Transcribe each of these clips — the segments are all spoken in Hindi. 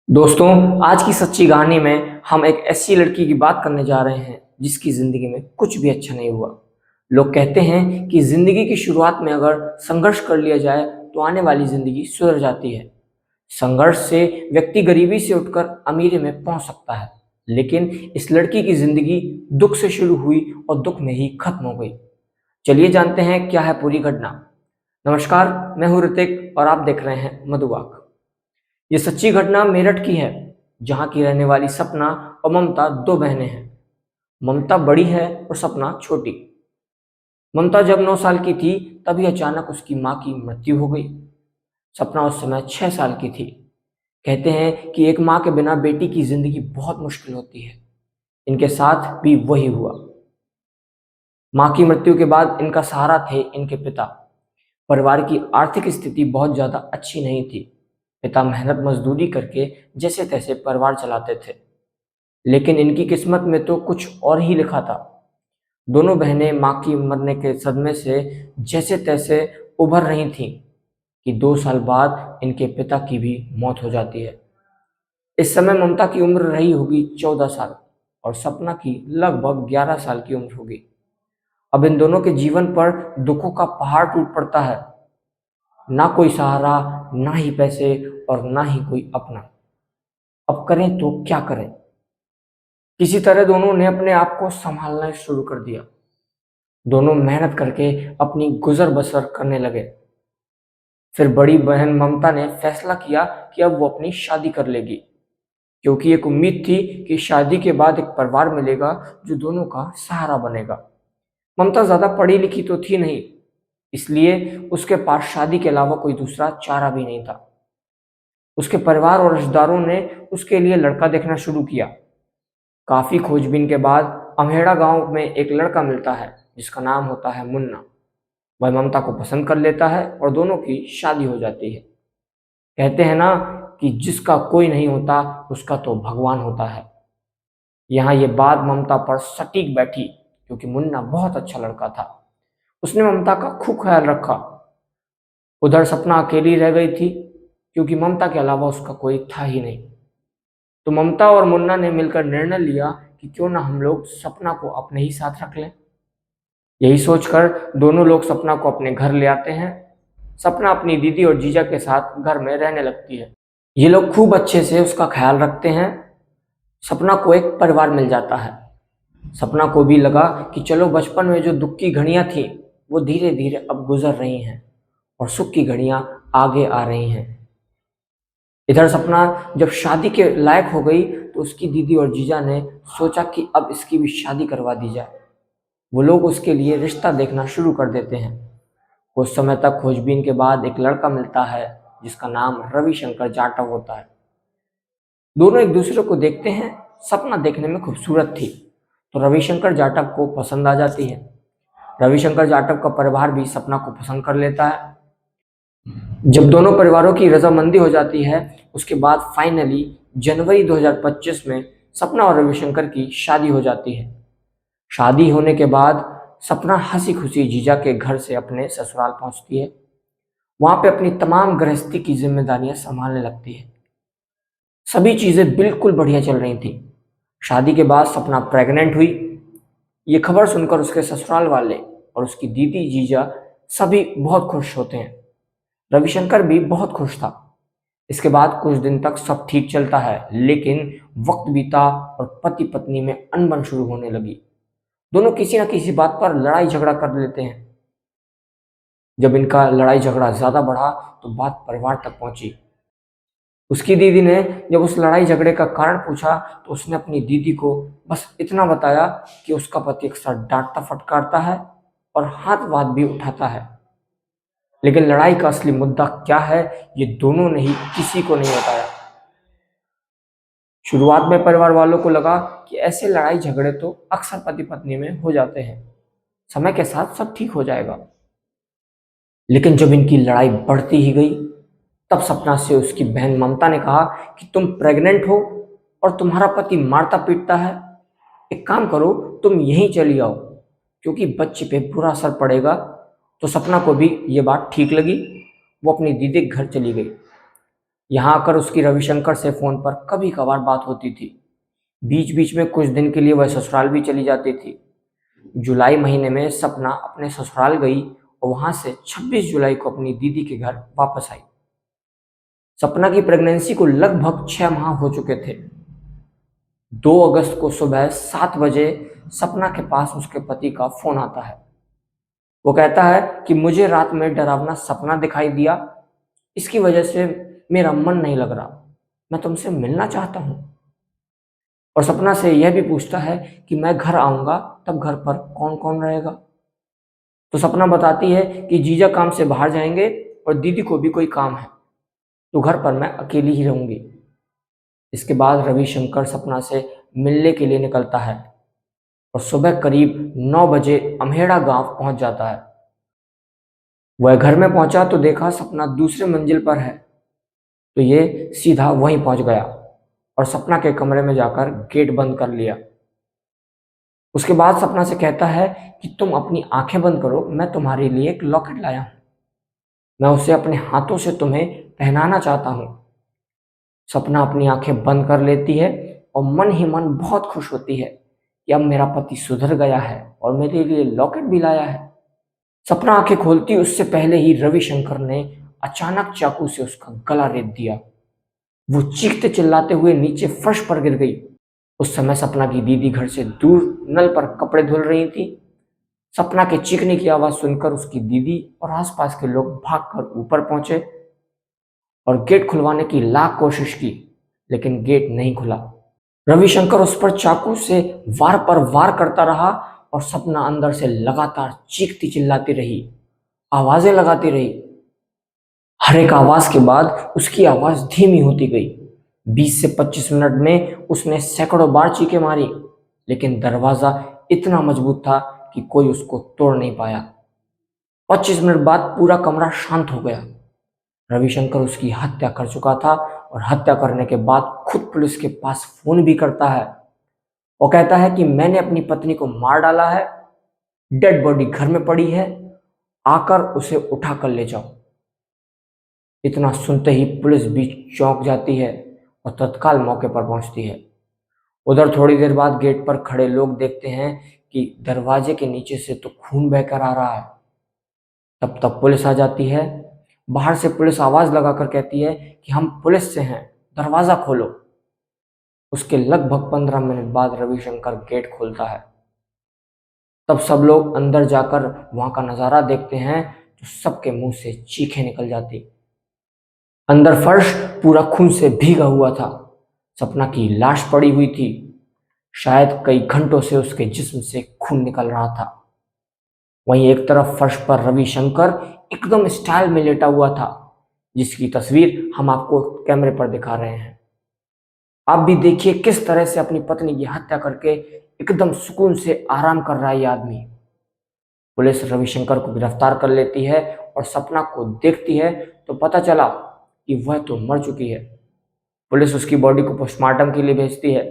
दोस्तों, आज की सच्ची कहानी में हम एक ऐसी लड़की की बात करने जा रहे हैं जिसकी जिंदगी में कुछ भी अच्छा नहीं हुआ। लोग कहते हैं कि जिंदगी की शुरुआत में अगर संघर्ष कर लिया जाए तो आने वाली जिंदगी सुधर जाती है। संघर्ष से व्यक्ति गरीबी से उठकर अमीरी में पहुंच सकता है, लेकिन इस लड़की की जिंदगी दुख से शुरू हुई और दुख में ही खत्म हो गई। चलिए जानते हैं क्या है पूरी घटना। नमस्कार, मैं हूं ऋतिक और आप देख रहे हैं मधुबाग। ये सच्ची घटना मेरठ की है, जहाँ की रहने वाली सपना और ममता दो बहनें हैं। ममता बड़ी है और सपना छोटी। ममता जब 9 साल की थी तभी अचानक उसकी माँ की मृत्यु हो गई। सपना उस समय 6 साल की थी। कहते हैं कि एक माँ के बिना बेटी की जिंदगी बहुत मुश्किल होती है। इनके साथ भी वही हुआ। माँ की मृत्यु के बाद इनका सहारा थे इनके पिता। परिवार की आर्थिक स्थिति बहुत ज्यादा अच्छी नहीं थी। पिता मेहनत मजदूरी करके जैसे तैसे परिवार चलाते थे, लेकिन इनकी किस्मत में तो कुछ और ही लिखा था। दोनों बहनें मां की मरने के सदमे से जैसे तैसे उभर रही थीं कि 2 साल बाद इनके पिता की भी मौत हो जाती है। इस समय ममता की उम्र रही होगी 14 साल और सपना की लगभग 11 साल की उम्र होगी। अब इन दोनों के जीवन पर दुखों का पहाड़ टूट पड़ता है। ना कोई सहारा, ना ही पैसे और ना ही कोई अपना। अब करें तो क्या करें। किसी तरह दोनों ने अपने आप को संभालना शुरू कर दिया। दोनों मेहनत करके अपनी गुजर बसर करने लगे। फिर बड़ी बहन ममता ने फैसला किया कि अब वो अपनी शादी कर लेगी, क्योंकि एक उम्मीद थी कि शादी के बाद एक परिवार मिलेगा जो दोनों का सहारा बनेगा। ममता ज्यादा पढ़ी लिखी तो थी नहीं, इसलिए उसके पास शादी के अलावा कोई दूसरा चारा भी नहीं था। उसके परिवार और रिश्तेदारों ने उसके लिए लड़का देखना शुरू किया। काफी खोजबीन के बाद अम्हेड़ा गांव में एक लड़का मिलता है जिसका नाम होता है मुन्ना। वह ममता को पसंद कर लेता है और दोनों की शादी हो जाती है। कहते हैं ना कि जिसका कोई नहीं होता उसका तो भगवान होता है। यहाँ ये बात ममता पर सटीक बैठी, क्योंकि मुन्ना बहुत अच्छा लड़का था। उसने ममता का खूब ख्याल रखा। उधर सपना अकेली रह गई थी, क्योंकि ममता के अलावा उसका कोई था ही नहीं। तो ममता और मुन्ना ने मिलकर निर्णय लिया कि क्यों ना हम लोग सपना को अपने ही साथ रख लें। यही सोचकर दोनों लोग सपना को अपने घर ले आते हैं। सपना अपनी दीदी और जीजा के साथ घर में रहने लगती है। ये लोग खूब अच्छे से उसका ख्याल रखते हैं। सपना को एक परिवार मिल जाता है। सपना को भी लगा कि चलो, बचपन में जो दुख की घड़ियां थी वो धीरे धीरे अब गुजर रही हैं और सुख की घड़ियां आगे आ रही हैं। इधर सपना जब शादी के लायक हो गई तो उसकी दीदी और जीजा ने सोचा कि अब इसकी भी शादी करवा दी जाए। वो लोग उसके लिए रिश्ता देखना शुरू कर देते हैं। कुछ समय तक खोजबीन के बाद एक लड़का मिलता है जिसका नाम रविशंकर जाटव होता है। दोनों एक दूसरे को देखते हैं। सपना देखने में खूबसूरत थी तो रविशंकर जाटव को पसंद आ जाती है। रविशंकर जाटव का परिवार भी सपना को पसंद कर लेता है। जब दोनों परिवारों की रजामंदी हो जाती है, उसके बाद फाइनली जनवरी 2025 में सपना और रविशंकर की शादी हो जाती है। शादी होने के बाद सपना हंसी खुशी जीजा के घर से अपने ससुराल पहुंचती है। वहां पे अपनी तमाम गृहस्थी की जिम्मेदारियां संभालने लगती है। सभी चीजें बिल्कुल बढ़िया चल रही थी। शादी के बाद सपना प्रेग्नेंट हुई। ये खबर सुनकर उसके ससुराल वाले और उसकी दीदी जीजा सभी बहुत खुश होते हैं। रविशंकर भी बहुत खुश था। इसके बाद कुछ दिन तक सब ठीक चलता है, लेकिन वक्त बीता और पति पत्नी में अनबन शुरू होने लगी। दोनों किसी न किसी बात पर लड़ाई झगड़ा कर लेते हैं। जब इनका लड़ाई झगड़ा ज्यादा बढ़ा तो बात परिवार तक पहुंची। उसकी दीदी ने जब उस लड़ाई झगड़े का कारण पूछा तो उसने अपनी दीदी को बस इतना बताया कि उसका पति अक्सर डांटता फटकारता है और हाथ वाथ भी उठाता है। लेकिन लड़ाई का असली मुद्दा क्या है ये दोनों ने ही किसी को नहीं बताया। शुरुआत में परिवार वालों को लगा कि ऐसे लड़ाई झगड़े तो अक्सर पति पत्नी में हो जाते हैं, समय के साथ सब ठीक हो जाएगा। लेकिन जब इनकी लड़ाई बढ़ती ही गई, तब सपना से उसकी बहन ममता ने कहा कि तुम प्रेग्नेंट हो और तुम्हारा पति मारता पीटता है। एक काम करो, तुम यहीं चली आओ, क्योंकि बच्चे पे बुरा असर पड़ेगा। तो सपना को भी ये बात ठीक लगी। वो अपनी दीदी के घर चली गई। यहाँ आकर उसकी रविशंकर से फोन पर कभी कभार बात होती थी। बीच बीच में कुछ दिन के लिए वह ससुराल भी चली जाती थी। जुलाई महीने में सपना अपने ससुराल गई और वहां से 26 जुलाई को अपनी दीदी के घर वापस आई। सपना की प्रेगनेंसी को लगभग 6 माह हो चुके थे। 2 अगस्त को सुबह 7 बजे सपना के पास उसके पति का फोन आता है। वो कहता है कि मुझे रात में डरावना सपना दिखाई दिया, इसकी वजह से मेरा मन नहीं लग रहा, मैं तुमसे मिलना चाहता हूँ। और सपना से यह भी पूछता है कि मैं घर आऊंगा तब घर पर कौन कौन रहेगा। तो सपना बताती है कि जीजा काम से बाहर जाएंगे और दीदी को भी कोई काम है, तो घर पर मैं अकेली ही रहूंगी। इसके बाद रविशंकर सपना से मिलने के लिए निकलता है और सुबह करीब 9 बजे अम्हेड़ा गांव पहुंच जाता है। वह घर में पहुंचा तो देखा सपना दूसरे मंजिल पर है, तो ये सीधा वहीं पहुंच गया और सपना के कमरे में जाकर गेट बंद कर लिया। उसके बाद सपना से कहता है कि तुम अपनी आंखें बंद करो, मैं तुम्हारे लिए एक लॉकेट लाया हूं, मैं उसे अपने हाथों से तुम्हें पहनाना चाहता हूं। सपना अपनी आंखें बंद कर लेती है और मन ही मन बहुत खुश होती है कि अब मेरा पति सुधर गया है और मेरे लिए लॉकेट भी लाया है। सपना आंखें खोलती उससे पहले ही रविशंकर ने अचानक चाकू से उसका गला रेत दिया। वो चीखते चिल्लाते हुए नीचे फर्श पर गिर गई। उस समय सपना की दीदी घर से दूर नल पर कपड़े धुल रही थी। सपना के चीखने की आवाज सुनकर उसकी दीदी और आसपास के लोग भागकर ऊपर पहुंचे और गेट खुलवाने की लाख कोशिश की, लेकिन गेट नहीं खुला। रविशंकर उस पर चाकू से वार पर वार करता रहा और सपना अंदर से लगातार चीखती चिल्लाती रही, आवाजें लगाती रही। हर एक आवाज के बाद उसकी आवाज धीमी होती गई। 20 से 25 मिनट में उसने सैकड़ों बार चीखें मारी, लेकिन दरवाजा इतना मजबूत था कि कोई उसको तोड़ नहीं पाया। 25 मिनट बाद पूरा कमरा शांत हो गया। रविशंकर उसकी हत्या कर चुका था और हत्या करने के बाद खुद पुलिस के पास फोन भी करता है। वो कहता है कि मैंने अपनी पत्नी को मार डाला है, डेड बॉडी घर में पड़ी है, आकर उसे उठा कर ले जाओ। इतना सुनते ही पुलिस भी चौंक जाती है और तत्काल मौके पर पहुंचती है। उधर थोड़ी देर बाद गेट पर खड़े लोग देखते हैं कि दरवाजे के नीचे से तो खून बहकर आ रहा है। तब तक पुलिस आ जाती है। बाहर से पुलिस आवाज लगाकर कहती है कि हम पुलिस से हैं, दरवाजा खोलो। उसके लगभग 15 मिनट बाद रविशंकर गेट खोलता है। तब सब लोग अंदर जाकर वहां का नजारा देखते हैं तो सबके मुंह से चीखें निकल जाती। अंदर फर्श पूरा खून से भीगा हुआ था। सपना की लाश पड़ी हुई थी। शायद कई घंटों से उसके जिस्म से खून निकल रहा था। वहीं एक तरफ फर्श पर रविशंकर एकदम स्टाइल में लेटा हुआ था, जिसकी तस्वीर हम आपको कैमरे पर दिखा रहे हैं। आप भी देखिए किस तरह से अपनी पत्नी की हत्या करके एकदम सुकून से आराम कर रहा है ये आदमी। पुलिस रविशंकर को गिरफ्तार कर लेती है और सपना को देखती है तो पता चला कि वह तो मर चुकी है। पुलिस उसकी बॉडी को पोस्टमार्टम के लिए भेजती है।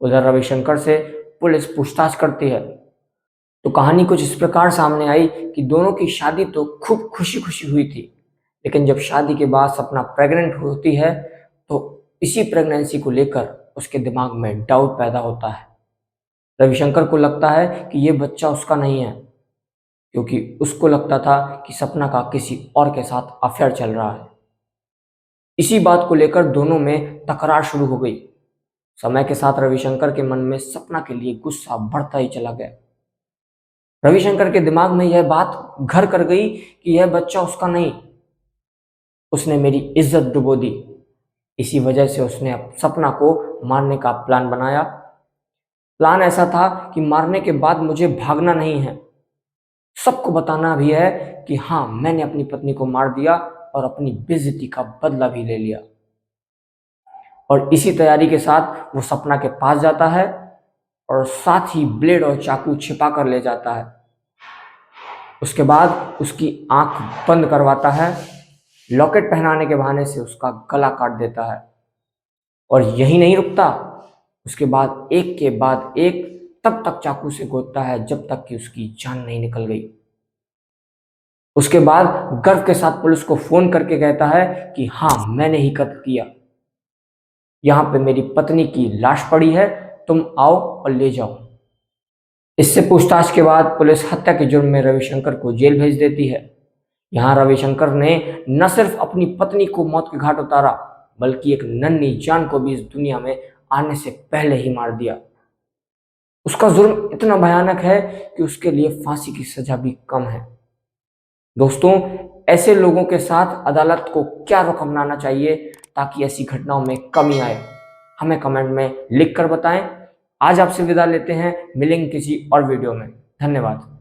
उधर रविशंकर से पुलिस पूछताछ करती है तो कहानी कुछ इस प्रकार सामने आई कि दोनों की शादी तो खूब खुशी खुशी हुई थी, लेकिन जब शादी के बाद सपना प्रेग्नेंट होती है तो इसी प्रेगनेंसी को लेकर उसके दिमाग में डाउट पैदा होता है। रविशंकर को लगता है कि यह बच्चा उसका नहीं है, क्योंकि उसको लगता था कि सपना का किसी और के साथ अफेयर चल रहा है। इसी बात को लेकर दोनों में तकरार शुरू हो गई। समय के साथ रविशंकर के मन में सपना के लिए गुस्सा बढ़ता ही चला गया। रविशंकर के दिमाग में यह बात घर कर गई कि यह बच्चा उसका नहीं, उसने मेरी इज्जत डुबो दी। इसी वजह से उसने सपना को मारने का प्लान बनाया। प्लान ऐसा था कि मारने के बाद मुझे भागना नहीं है, सबको बताना भी है कि हाँ, मैंने अपनी पत्नी को मार दिया और अपनी बेइज्जती का बदला भी ले लिया। और इसी तैयारी के साथ वो सपना के पास जाता है और साथ ही ब्लेड और चाकू छिपा कर ले जाता है। उसके बाद उसकी आंख बंद करवाता है, लॉकेट पहनाने के बहाने से उसका गला काट देता है। और यही नहीं रुकता, उसके बाद एक के बाद एक तब तक चाकू से गोदता है जब तक कि उसकी जान नहीं निकल गई। उसके बाद गर्व के साथ पुलिस को फोन करके कहता है कि हाँ, मैंने ही कत्ल किया, यहाँ पे मेरी पत्नी की लाश पड़ी है, तुम आओ और ले जाओ। इससे पूछताछ के बाद पुलिस हत्या के जुर्म में रविशंकर को जेल भेज देती है। यहाँ रविशंकर ने न सिर्फ अपनी पत्नी को मौत के घाट उतारा, बल्कि एक नन्ही जान को भी इस दुनिया में आने से पहले ही मार दिया। उसका जुर्म इतना भयानक है कि उसके लिए फांसी की सजा भी कम है। दोस्तों, ऐसे लोगों के साथ अदालत को क्या रुख अपनाना चाहिए ताकि ऐसी घटनाओं में कमी आए, हमें कमेंट में लिख कर बताएं। आज आपसे विदा लेते हैं, मिलेंगे किसी और वीडियो में। धन्यवाद।